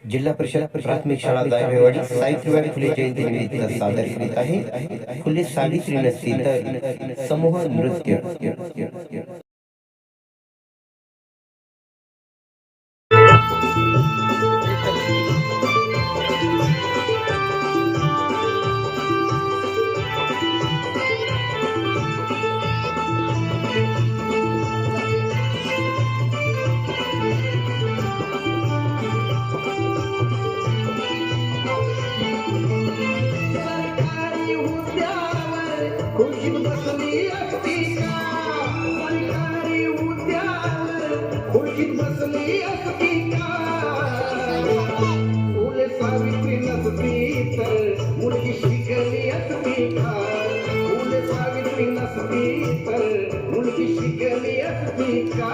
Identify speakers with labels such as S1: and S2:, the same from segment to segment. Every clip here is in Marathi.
S1: जिल्हा परिषद प्राथमिक शाळा जायकवाडी सावित्रीबाई फुले जयंती निमित्त सादर करीत आहे फुले सावित्री नसती तर समूह नृत्य।
S2: खुर्चीत बसली असती का सरकारी उद्यावर खुर्चीत बसली असती का फुले सावित्री नसती तर मुलगी शिकली असती का फुले सावित्री नसती तर मुलगी शिकली असती का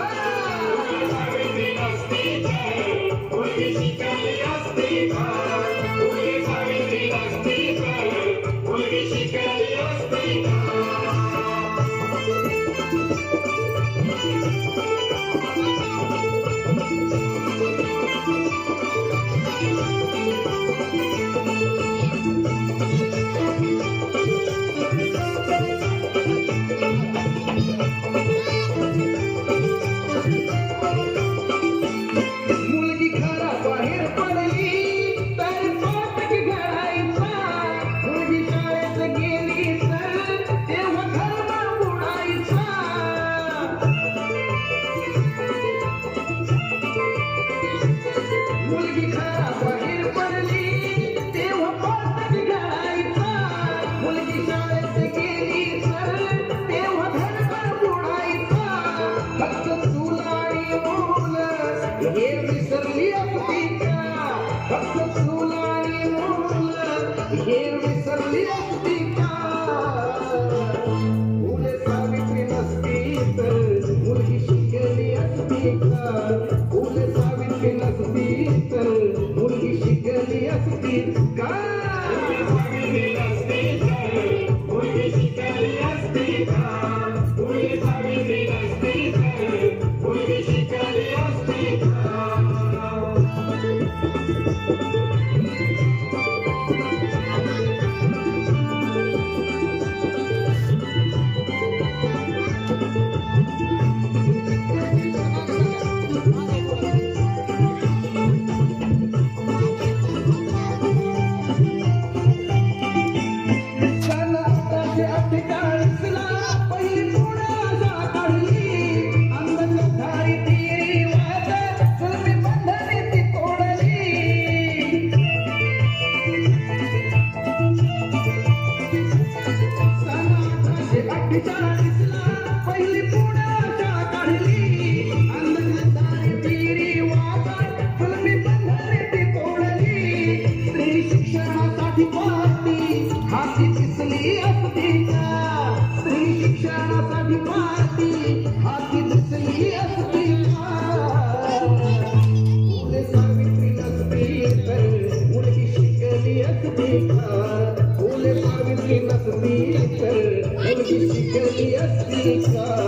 S2: सावित्री नसती तर मुलगी शिकली असती का फुले सावित्री नसती तर मुलगी शिकली असती का। मुलगी घराबाहेर पडली तर पापच घडायचा मुलगी शाळेत गेली तर तेव्हा घरभर बुडायचा मुलगी घराबाहेर पडली तेव्हा पापच घडायचा मुलगी शाळेत गेली तर तेव्हा घरभर बुडायचा फक्त तुला आणि मुलं हे विसरली असती का फक्त तुला आणि मुलं हे विसरली असती का फुले सावित्री नसती तर मुलगी शिकली असती का फुले सावित्री नसती तर मुलगी शिकली असती का फुले सावित्री नसती तर मुलगी शिकली असती का फुले सावित्री नसती तर मुलगी शिकली असती का। पहिली पुण्याच्या काढली अंधश्रद्धाने तिरी वाचा जुलमी बंधने ती तोडली स्त्री शिक्षणासाठी पाहती हाती दिसली असती का स्त्री शिक्षणासाठी पाहती हाती दिसली असती का फुले सावित्री नसती तर मुलगी शिकली असती का फुले सावित्री नसती तर मुलगी शिकली असती का।